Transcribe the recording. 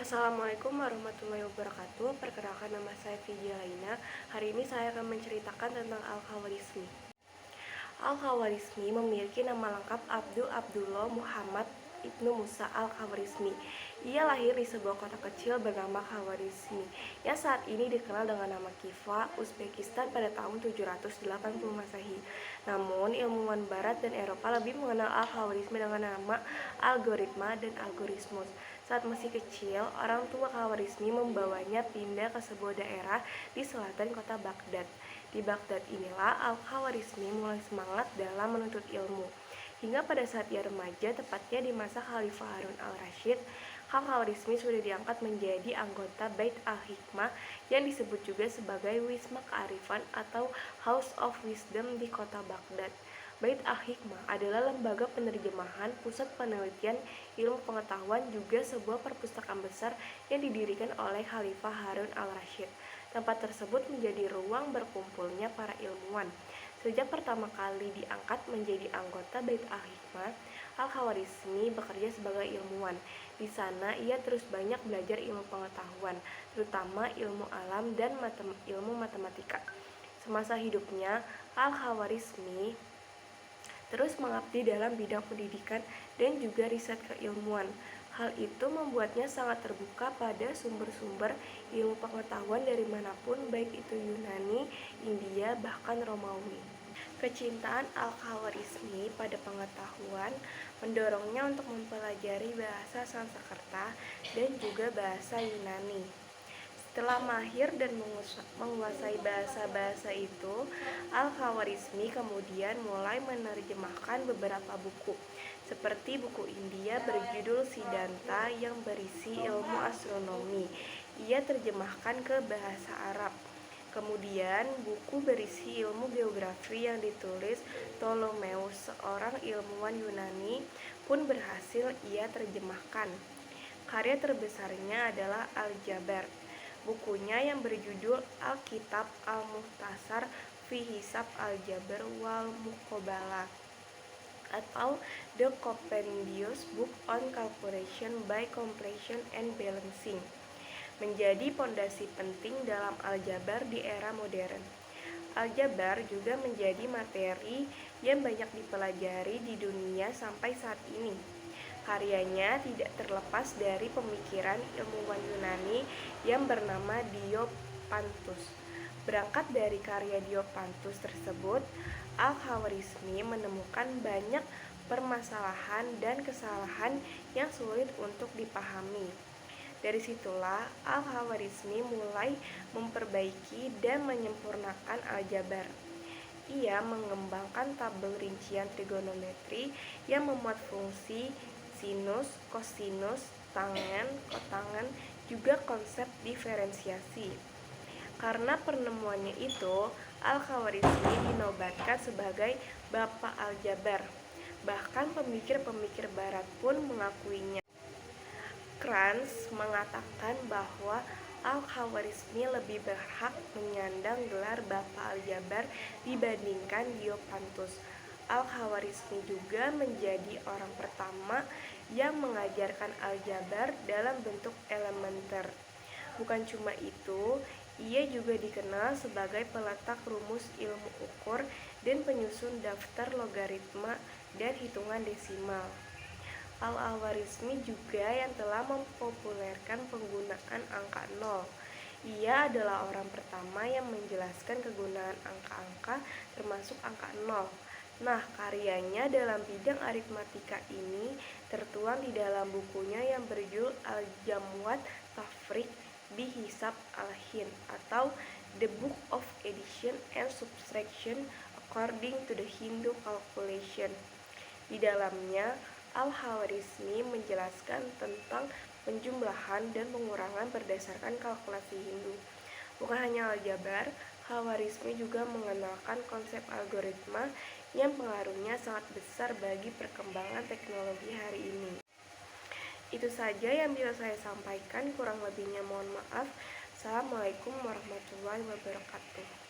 Assalamualaikum warahmatullahi wabarakatuh. Perkenalkan, nama saya Vidya Laina. Hari ini saya akan menceritakan tentang Al-Khawarizmi. Al-Khawarizmi memiliki nama lengkap Abdul Abdullah Muhammad Ibnu Musa Al-Khawarizmi. Ia lahir di sebuah kota kecil bernama Khawarizmi yang saat ini dikenal dengan nama Khiva, Uzbekistan pada tahun 780 Masehi. Namun, ilmuwan Barat dan Eropa lebih mengenal Al-Khawarizmi dengan nama algoritma dan algoritmus. Saat masih kecil, orang tua Khawarizmi membawanya pindah ke sebuah daerah di selatan kota Baghdad. Di Baghdad inilah Al-Khawarizmi mulai semangat dalam menuntut ilmu. Hingga pada saat ia remaja, tepatnya di masa Khalifah Harun al-Rasyid, Al-Khawarizmi sudah diangkat menjadi anggota Bait al-Hikmah yang disebut juga sebagai Wisma Kearifan atau House of Wisdom di kota Baghdad. Bait al-Hikmah adalah lembaga penerjemahan, pusat penelitian ilmu pengetahuan, juga sebuah perpustakaan besar yang didirikan oleh Khalifah Harun al-Rasyid. Tempat tersebut menjadi ruang berkumpulnya para ilmuwan. Sejak pertama kali diangkat menjadi anggota Bait al-Hikmah, Al-Khawarizmi bekerja sebagai ilmuwan. Di sana ia terus banyak belajar ilmu pengetahuan, terutama ilmu alam dan ilmu matematika. Semasa hidupnya, Al-Khawarizmi terus mengabdi dalam bidang pendidikan dan juga riset keilmuan. Hal itu membuatnya sangat terbuka pada sumber-sumber ilmu pengetahuan dari manapun, baik itu Yunani, India, bahkan Romawi. Kecintaan Al-Khawarizmi pada pengetahuan mendorongnya untuk mempelajari bahasa Sanskerta dan juga bahasa Yunani. Setelah mahir dan menguasai bahasa-bahasa itu, Al-Khawarizmi kemudian mulai menerjemahkan beberapa buku, seperti buku India berjudul Siddhanta yang berisi ilmu astronomi. Ia terjemahkan ke bahasa Arab. Kemudian, buku berisi ilmu geografi yang ditulis Ptolemeus, seorang ilmuwan Yunani, pun berhasil ia terjemahkan. Karya terbesarnya adalah Al-Jabar. Bukunya yang berjudul Al-Kitab Al-Mukhtasar fi Hisab Al-Jabar wal Muqabalah atau The Compendious Book on Calculation by Completion and Balancing menjadi pondasi penting dalam aljabar di era modern. Aljabar juga menjadi materi yang banyak dipelajari di dunia sampai saat ini. Karyanya tidak terlepas dari pemikiran ilmuwan Yunani yang bernama Diopantus. Berangkat dari karya Diopantus tersebut, Al-Khawarizmi menemukan banyak permasalahan dan kesalahan yang sulit untuk dipahami. Dari situlah Al-Khawarizmi mulai memperbaiki dan menyempurnakan aljabar. Ia mengembangkan tabel rincian trigonometri yang memuat fungsi sinus, kosinus, tangen, kotangen, juga konsep diferensiasi. Karena penemuannya itu, Al-Khawarizmi dinobatkan sebagai Bapak Aljabar. Bahkan pemikir-pemikir barat pun mengakuinya. Kranz mengatakan bahwa Al-Khawarizmi lebih berhak menyandang gelar Bapak Aljabar dibandingkan Diopantus. Al-Khawarizmi juga menjadi orang pertama yang mengajarkan aljabar dalam bentuk elementer. Bukan cuma itu, ia juga dikenal sebagai peletak rumus ilmu ukur dan penyusun daftar logaritma dan hitungan desimal. Al-Khawarizmi juga yang telah mempopulerkan penggunaan angka 0. Ia adalah orang pertama yang menjelaskan kegunaan angka-angka termasuk angka 0. Nah, karyanya dalam bidang aritmatika ini tertuang di dalam bukunya yang berjudul Al-Jamwat Tafriq bi Hisab Al-Hind atau The Book of Addition and Subtraction According to the Hindu Calculation. Di dalamnya, Al-Khawarizmi menjelaskan tentang penjumlahan dan pengurangan berdasarkan kalkulasi Hindu. Bukan hanya aljabar, Khawarizmi juga mengenalkan konsep algoritma yang pengaruhnya sangat besar bagi perkembangan teknologi hari ini. Itu saja yang bisa saya sampaikan, kurang lebihnya mohon maaf. Assalamualaikum warahmatullahi wabarakatuh.